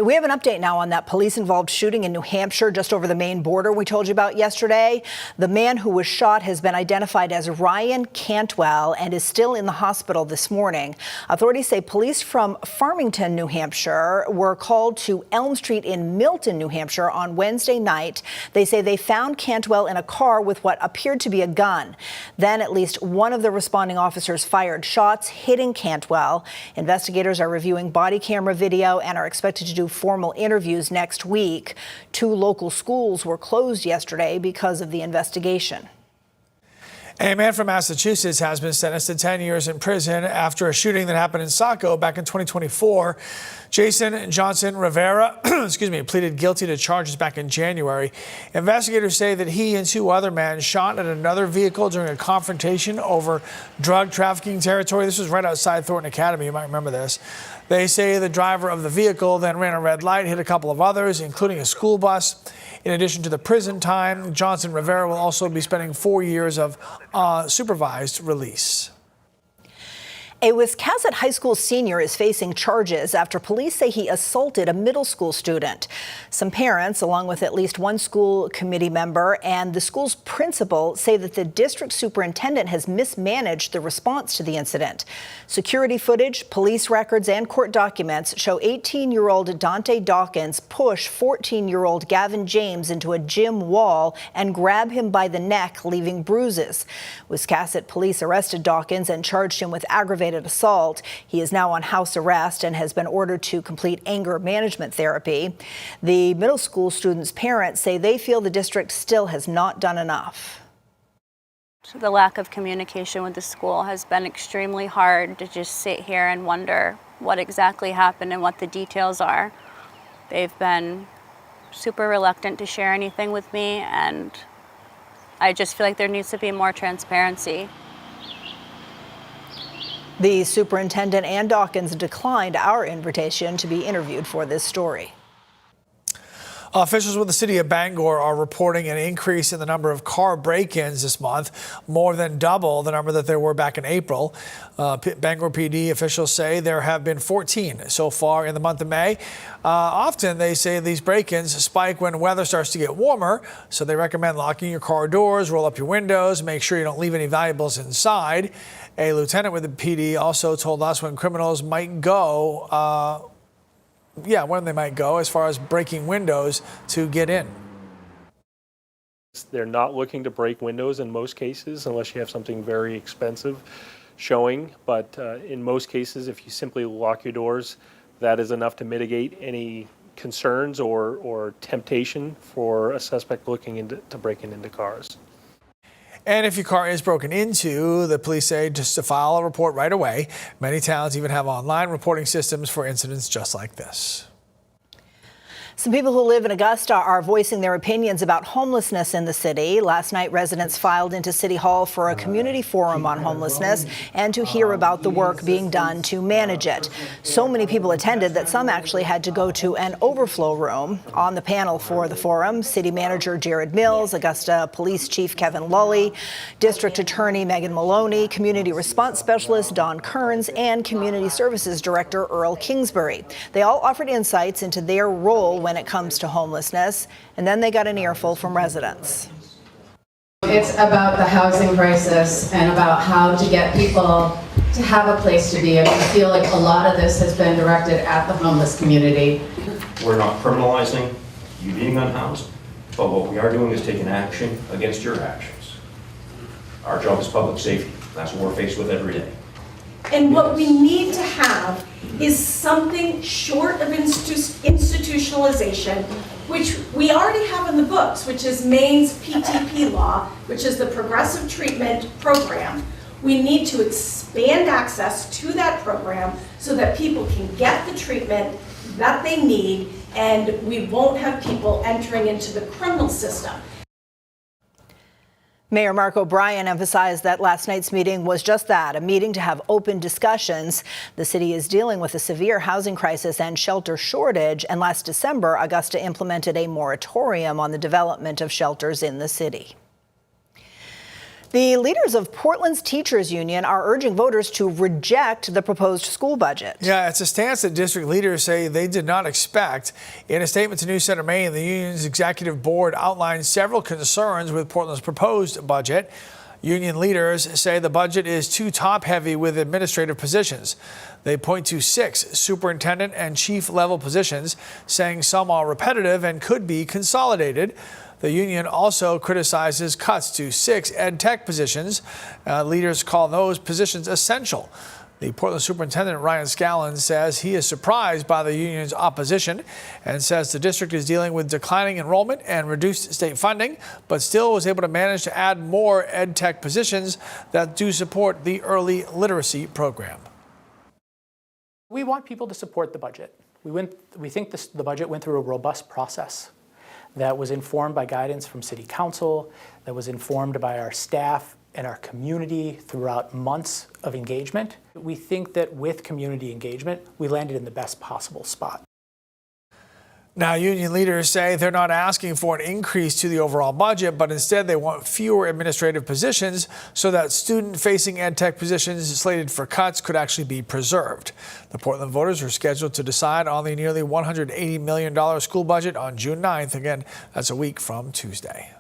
We have an update now on that police-involved shooting in New Hampshire just over the Maine border we told you about yesterday. The man who was shot has been identified as Ryan Cantwell and is still in the hospital this morning. Authorities say police from Farmington, New Hampshire were called to Elm Street in Milton, New Hampshire on Wednesday night. They say they found Cantwell in a car with what appeared to be a gun. Then at least one of the responding officers fired shots, hitting Cantwell. Investigators are reviewing body camera video and are expected to do formal interviews next week. 2 local schools were closed yesterday because of the investigation. A man from Massachusetts has been sentenced to 10 years in prison after a shooting that happened in Saco back in 2024. Jason Johnson Rivera pleaded guilty to charges back in January. Investigators say that he and 2 other men shot at another vehicle during a confrontation over drug trafficking territory. This was right outside Thornton Academy. You might remember this. They say the driver of the vehicle then ran a red light, hit a couple of others, including a school bus. In addition to the prison time, Johnson Rivera will also be spending 4 years of supervised release. A Wiscasset high school senior is facing charges after police say he assaulted a middle school student. Some parents, along with at least one school committee member and the school's principal, say that the district superintendent has mismanaged the response to the incident. Security footage, police records, and court documents show 18-year-old Dante Dawkins push 14-year-old Gavin James into a gym wall and grab him by the neck, leaving bruises. Wiscasset police arrested Dawkins and charged him with aggravated assault. He is now on house arrest and has been ordered to complete anger management therapy. The middle school students' parents say they feel the district still has not done enough. The lack of communication with the school has been extremely hard to just sit here and wonder what exactly happened and what the details are. They've been super reluctant to share anything with me, and I just feel like there needs to be more transparency. The superintendent and Dawkins declined our invitation to be interviewed for this story. Officials with the city of Bangor are reporting an increase in the number of car break-ins this month, more than double the number that there were back in April. Bangor PD officials say there have been 14 so far in the month of May. Often they say these break-ins spike when weather starts to get warmer, so they recommend locking your car doors, roll up your windows, make sure you don't leave any valuables inside. A lieutenant with the PD also told us when criminals might go when they might go as far as breaking windows to get in. They're not looking to break windows in most cases unless you have something very expensive showing. But in most cases, if you simply lock your doors, that is enough to mitigate any concerns or temptation for a suspect looking to breaking into cars. And if your car is broken into, the police say just to file a report right away. Many towns even have online reporting systems for incidents just like this. Some people who live in Augusta are voicing their opinions about homelessness in the city. Last night, residents filed into City Hall for a community forum on homelessness and to hear about the work being done to manage it. So many people attended that some actually had to go to an overflow room. On the panel for the forum, City Manager Jared Mills, Augusta Police Chief Kevin Lully, District Attorney Megan Maloney, Community Response Specialist Don Kearns, and Community Services Director Earl Kingsbury. They all offered insights into their role when it comes to homelessness, and then they got an earful from residents. It's about the housing crisis and about how to get people to have a place to be. And I feel like a lot of this has been directed at the homeless community. We're not criminalizing you being unhoused, but what we are doing is taking action against your actions. Our job is public safety. That's what we're faced with every day. And what we need to have is something short of institutionalization, which we already have in the books, which is Maine's PTP law, which is the Progressive Treatment Program. We need to expand access to that program so that people can get the treatment that they need, and we won't have people entering into the criminal system. Mayor Mark O'Brien emphasized that last night's meeting was just that, a meeting to have open discussions. The city is dealing with a severe housing crisis and shelter shortage, and last December, Augusta implemented a moratorium on the development of shelters in the city. The leaders of Portland's teachers union are urging voters to reject the proposed school budget. Yeah, it's a stance that district leaders say they did not expect. In a statement to News Center Maine, the union's executive board outlined several concerns with Portland's proposed budget. Union leaders say the budget is too top-heavy with administrative positions. They point to 6 superintendent and chief level positions, saying some are repetitive and could be consolidated. The union also criticizes cuts to 6 ed tech positions. Leaders call those positions essential. The Portland Superintendent, Ryan Scallon, says he is surprised by the union's opposition and says the district is dealing with declining enrollment and reduced state funding, but still was able to manage to add more ed tech positions that do support the early literacy program. We want people to support the budget. We think the budget went through a robust process that was informed by guidance from City Council, that was informed by our staff and our community throughout months of engagement. We think that with community engagement, we landed in the best possible spot. Now, union leaders say they're not asking for an increase to the overall budget, but instead they want fewer administrative positions so that student-facing ed tech positions slated for cuts could actually be preserved. The Portland voters are scheduled to decide on the nearly $180 million school budget on June 9th. Again, that's a week from Tuesday.